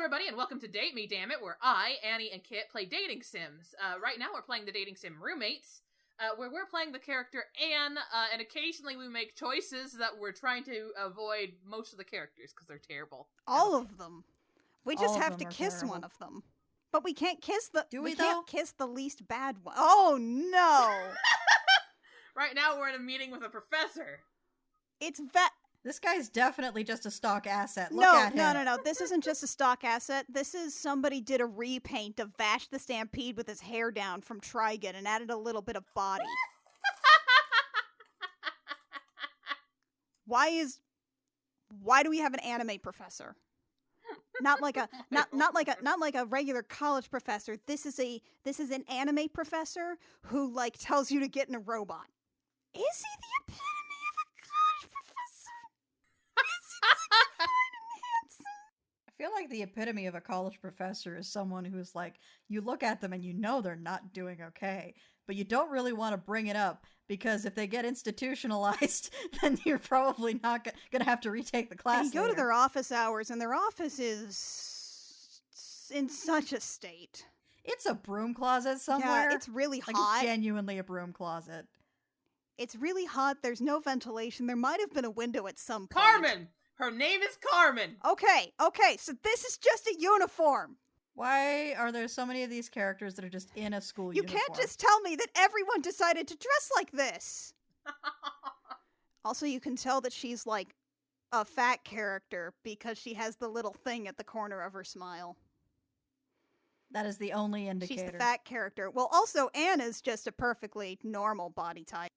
everybody, and welcome to Date Me, Dammit, where I, Annie, and Kit play dating sims. Right now we're playing the dating sim Roommates, where we're playing the character Anne, and occasionally we make choices that we're trying to avoid most of the characters, because they're terrible. All of them. We just have to kiss one of them. But we can't kiss the... Do we can't kiss the least bad one. Oh, no! Right now we're in a meeting with a professor. It's This guy's definitely just a stock asset. Look at him. No. This isn't just a stock asset. This is somebody did a repaint of Vash the Stampede with his hair down from Trigon and added a little bit of body. Why do we have an anime professor? Not like a regular college professor. This is an anime professor who tells you to get in a robot. Is he the epitome of a college professor? I feel like the epitome of a college professor is someone who's you look at them and you know they're not doing okay, but you don't really want to bring it up because if they get institutionalized, then you're probably not going to have to retake the class. And you go to their office hours, and their office is in such a state. It's a broom closet somewhere. Yeah, it's really hot. It's genuinely a broom closet. It's really hot. There's no ventilation. There might have been a window at some point. Carmen! Her name is Carmen! Okay, so this is just a uniform. Why are there so many of these characters that are just in a school uniform? You can't just tell me that everyone decided to dress like this. Also, you can tell that she's a fat character because she has the little thing at the corner of her smile. That is the only indicator. She's the fat character. Well, also, Anne is just a perfectly normal body type.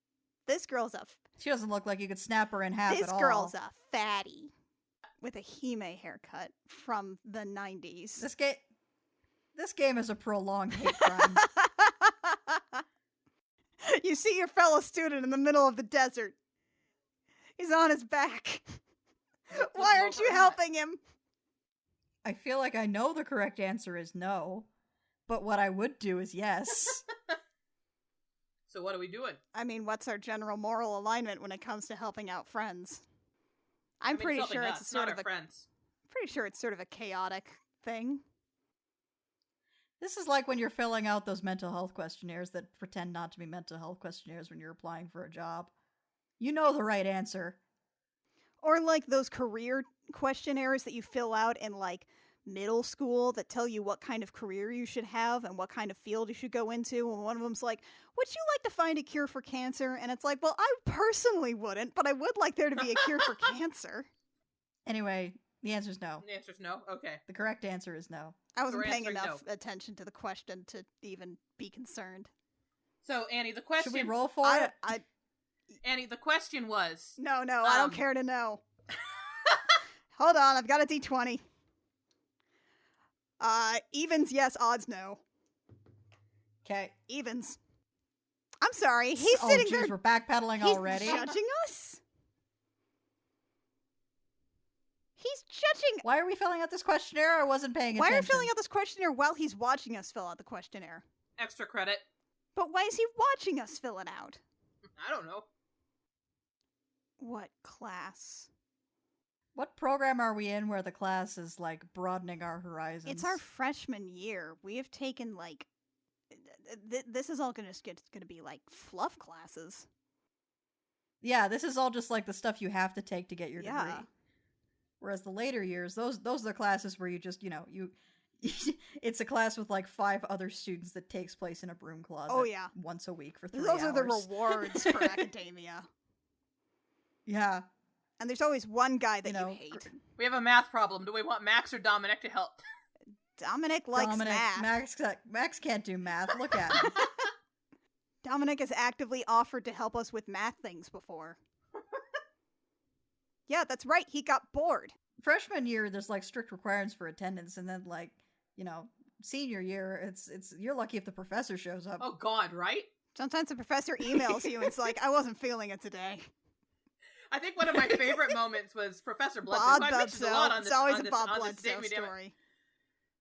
This girl's She doesn't look like you could snap her in half at all. This girl's a fatty. With a Hime haircut from the 90s. This game is a prolonged hate crime. You see your fellow student in the middle of the desert. He's on his back. Why aren't you helping him? I feel like I know the correct answer is no, but what I would do is yes. So what are we doing? I mean, what's our general moral alignment when it comes to helping out friends? I'm pretty sure it's sort of a chaotic thing. This is like when you're filling out those mental health questionnaires that pretend not to be mental health questionnaires when you're applying for a job. You know the right answer. Or those career questionnaires that you fill out in middle school that tell you what kind of career you should have and what kind of field you should go into. And one of them's would you like to find a cure for cancer? And it's well, I personally wouldn't, but I would like there to be a cure for cancer. Anyway, the answer's no. The answer's no? Okay. The correct answer is no. I wasn't paying enough attention to the question to even be concerned. So, Annie, the question... Should we roll for it? Annie, the question was... No, I don't care to know. Hold on, I've got a D20. Evens, yes. Odds, no. Okay. Evens. I'm sorry. He's sitting there. We're backpedaling already. He's judging us? He's judging. Why are we filling out this questionnaire? I wasn't paying attention. Why are you filling out this questionnaire while he's watching us fill out the questionnaire? Extra credit. But why is he watching us fill it out? I don't know. What class? What program are we in where the class is broadening our horizons? It's our freshman year. We have taken this is all gonna be fluff classes. Yeah, this is all just the stuff you have to take to get your degree. Whereas the later years, those are the classes where you just it's a class with 5 other students that takes place in a broom closet. Oh yeah, once a week for 3 hours. Those are the rewards for academia. Yeah. And there's always one guy that you hate. We have a math problem. Do we want Max or Dominic to help? Dominic likes math. Max can't do math. Look at him. Dominic has actively offered to help us with math things before. Yeah, that's right. He got bored. Freshman year, there's strict requirements for attendance, and then senior year, it's you're lucky if the professor shows up. Oh God, right? Sometimes the professor emails you and it's I wasn't feeling it today. I think one of my favorite moments was Professor Bledsoe. Bob Bledsoe. It's always a Bob Bledsoe story.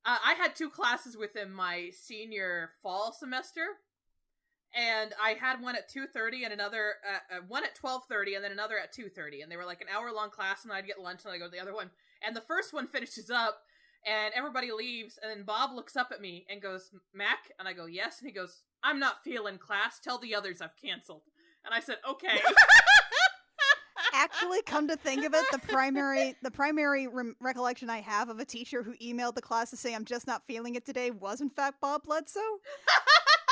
I had 2 classes with him my senior fall semester, and I had one at 2:30 and another one at 12:30 and then another at 2:30, and they were an hour-long class, and I'd get lunch and I'd go to the other one. And the first one finishes up, And everybody leaves, and then Bob looks up at me and goes, Mac? And I go, yes. And he goes, I'm not feeling class. Tell the others I've canceled. And I said, okay. Actually, come to think of it, the primary recollection I have of a teacher who emailed the class to say I'm just not feeling it today was in fact Bob Bledsoe.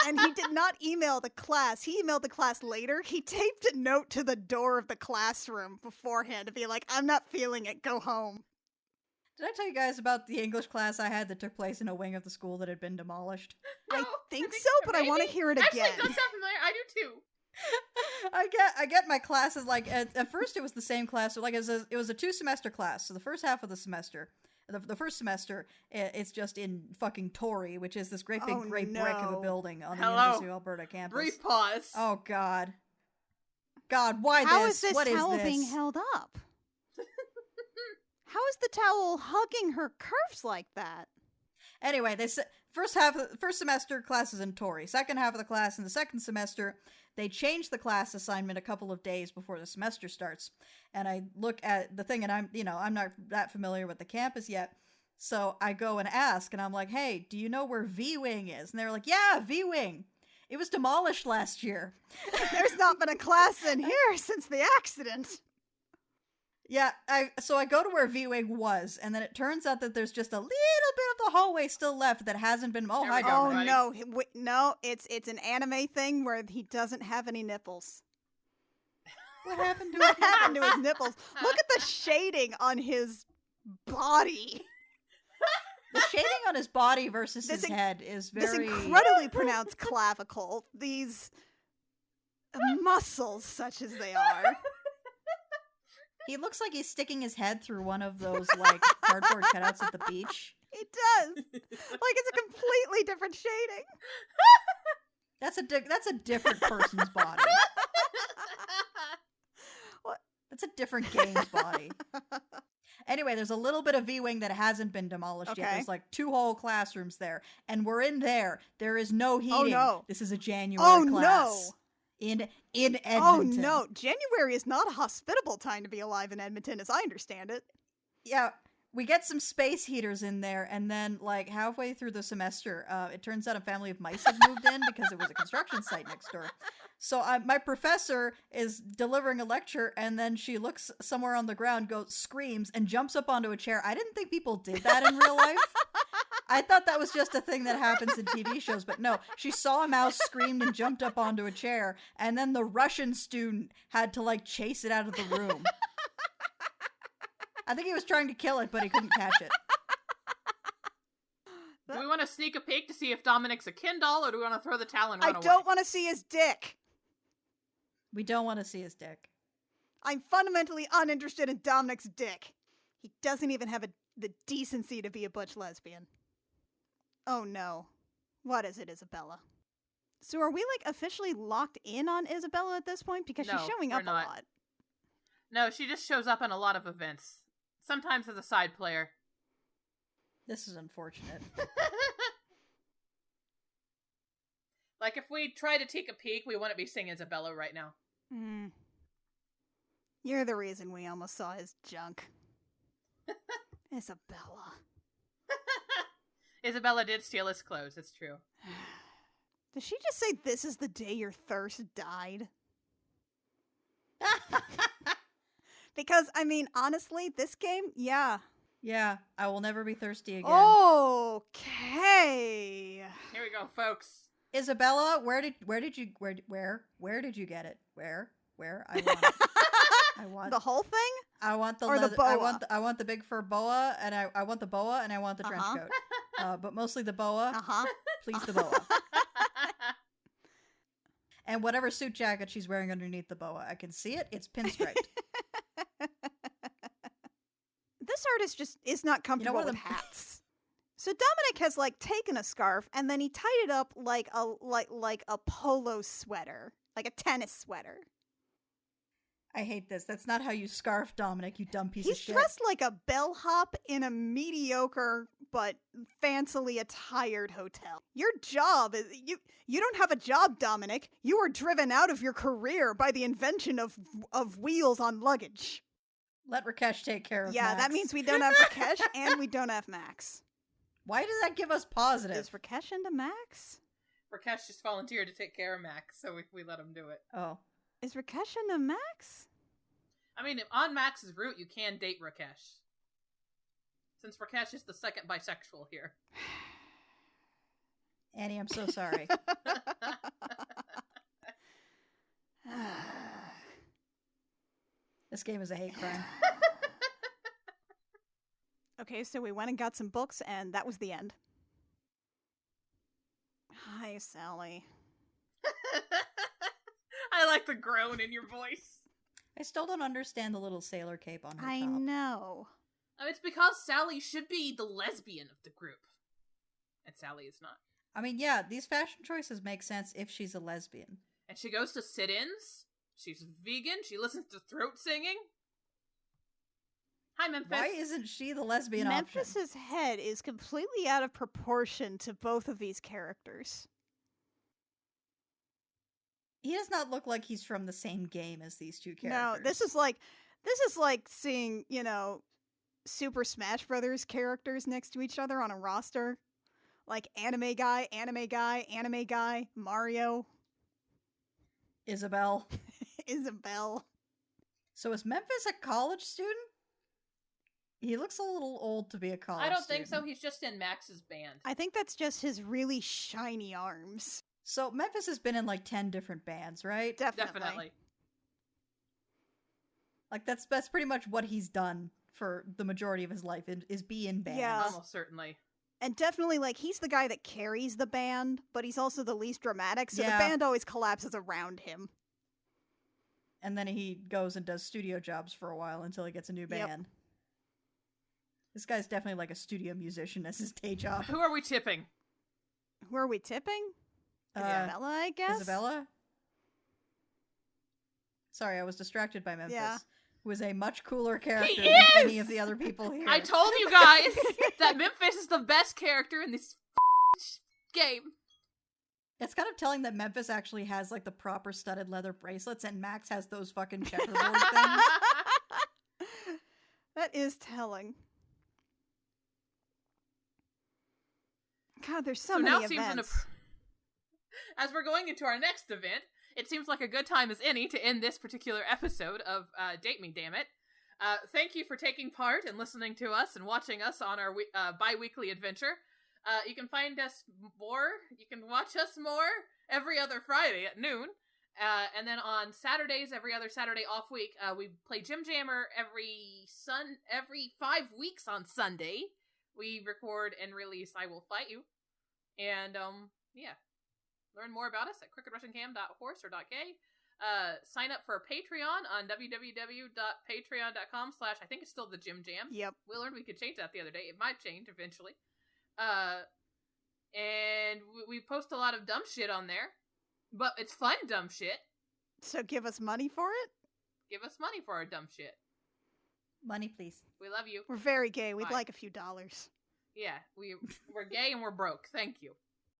And he did not email the class. He emailed the class later. He taped a note to the door of the classroom beforehand to be like, I'm not feeling it. Go home. Did I tell you guys about the English class I had that took place in a wing of the school that had been demolished? No, I think so, but I want to hear it Actually, again. Actually, it does sound familiar. I do too. I get my classes, like, at first it was the same class, so, like, it was a 2-semester class, so the first half of the semester, the first semester, it's just in fucking Torrey, which is this great big brick of a building on the University of Alberta campus. Brief pause. Oh, God. God, why How this? Is this what towel is this? being held up? How is the towel hugging her curves like that? Anyway, first semester class is in Torrey. Second half of the class in the second semester, they changed the class assignment a couple of days before the semester starts. And I look at the thing, and I'm not that familiar with the campus yet. So I go and ask, and I'm like, hey, do you know where V-Wing is? And they're like, yeah, V-Wing. It was demolished last year. There's not been a class in here since the accident. Yeah, so I go to where V-Wing was, and then it turns out that there's just a little bit of the hallway still left that hasn't been... Oh, hi, Dominic. Oh, no, it's an anime thing where he doesn't have any nipples. What happened to What happened to his nipples? Look at the shading on his body. The shading on his body versus his head is very... This incredibly pronounced clavicle. These muscles, such as they are. He looks like he's sticking his head through one of those, like, cardboard cutouts at the beach. He does. Like, it's a completely different shading. That's a different person's body. What? That's a different game's body. Anyway, there's a little bit of V-Wing that hasn't been demolished yet. There's like 2 whole classrooms there. And we're in there. There is no heating. Oh, no. This is a January class. No. In Edmonton. Oh, no. January is not a hospitable time to be alive in Edmonton, as I understand it. Yeah. We get some space heaters in there, and then, like, halfway through the semester, it turns out a family of mice had moved in because it was a construction site next door. So my professor is delivering a lecture, and then she looks somewhere on the ground, screams, and jumps up onto a chair. I didn't think people did that in real life. I thought that was just a thing that happens in TV shows, but no. She saw a mouse, screamed, and jumped up onto a chair, and then the Russian student had to, like, chase it out of the room. I think he was trying to kill it, but he couldn't catch it. Do we want to sneak a peek to see if Dominic's a Ken doll, or do we want to throw the towel and run away? I don't want to see his dick. We don't want to see his dick. I'm fundamentally uninterested in Dominic's dick. He doesn't even have the decency to be a butch lesbian. Oh no. What is it, Isabella? So are we, like, officially locked in on Isabella at this point? Because she's showing up a lot. No, she just shows up in a lot of events. Sometimes as a side player. This is unfortunate. Like, if we try to take a peek, we wouldn't be seeing Isabella right now. You're the reason we almost saw his junk. Isabella. Isabella did steal his clothes, it's true. Did she just say this is the day your thirst died? Because, I mean, honestly, this game, yeah. Yeah, I will never be thirsty again. Okay. Here we go, folks. Isabella, where did you get it? Where? I want it. I want the whole thing? I want the or leather, the boa. I want the big fur boa, and I want the boa, and I want the trench coat. But mostly the boa. Please, the boa. And whatever suit jacket she's wearing underneath the boa. I can see it. It's pinstriped. This artist just is not comfortable with hats. So Dominic has, like, taken a scarf and then he tied it up like a polo sweater, like a tennis sweater. I hate this. That's not how you scarf Dominic, you dumb piece of shit. He's dressed like a bellhop in a mediocre but fancily attired hotel. Your job is you don't have a job, Dominic. You were driven out of your career by the invention of wheels on luggage. Let Rakesh take care of Max. Yeah, that means we don't have Rakesh and we don't have Max. Why does that give us positive? Is Rakesh into Max? Rakesh just volunteered to take care of Max, so we let him do it. Oh. Is Rakesh into Max? I mean, on Max's route, you can date Rakesh. Since Rakesh is the second bisexual here. Annie, I'm so sorry. This game is a hate crime. Okay, so we went and got some books, and that was the end. Hi, Sally. I like the groan in your voice. I still don't understand the little sailor cape on her I top. know. It's because Sally should be the lesbian of the group. And Sally is not. I mean, yeah, these fashion choices make sense if she's a lesbian. And she goes to sit-ins. She's vegan. She listens to throat singing. Hi, Memphis. Why isn't she the lesbian option? Memphis's head is completely out of proportion to both of these characters. He does not look like he's from the same game as these two characters. No, this is like seeing, Super Smash Brothers characters next to each other on a roster. Like anime guy, Mario. Isabel. Isabel. So is Memphis a college student? He looks a little old to be a college I don't think so. student. He's just in Max's band. I think that's just his really shiny arms. So Memphis has been in like 10 different bands, right? Definitely. Like that's pretty much what he's done for the majority of his life is be in bands. Yeah. Almost certainly. And definitely, like, he's the guy that carries the band, but he's also the least dramatic, so Yeah. the band always collapses around him. And then he goes and does studio jobs for a while until he gets a new Yep. band. This guy's definitely like a studio musician as his day job. Who are we tipping? Who are we tipping? Isabella, I guess? Isabella? Sorry, I was distracted by Memphis. Yeah. Who is a much cooler character He than is! any of the other people here. I told you guys that Memphis is the best character in this game. It's kind of telling that Memphis actually has like the proper studded leather bracelets and Max has those fucking checkerboard things. That is telling. God, there's so many events. As we're going into our next event, it seems like a good time as any to end this particular episode of Date Me, Dammit. Thank you for taking part and listening to us and watching us on our bi-weekly adventure. You can find us more, you can watch us more every other Friday at noon. And then on Saturdays, every other Saturday off week, we play Gym Jammer every 5 weeks on Sunday. We record and release I Will Fight You. And, yeah. Learn more about us at crookedrussiancam.horse or .k. Sign up for Patreon on www.patreon.com/ I think it's still the Gym Jam. Yep. We learned we could change that the other day. It might change eventually. And we post a lot of dumb shit on there. But it's fun dumb shit. So give us money for it? Give us money for our dumb shit. Money, please. We love you. We're very gay. We'd Bye. like a few dollars. Yeah, we're gay and we're broke. Thank you.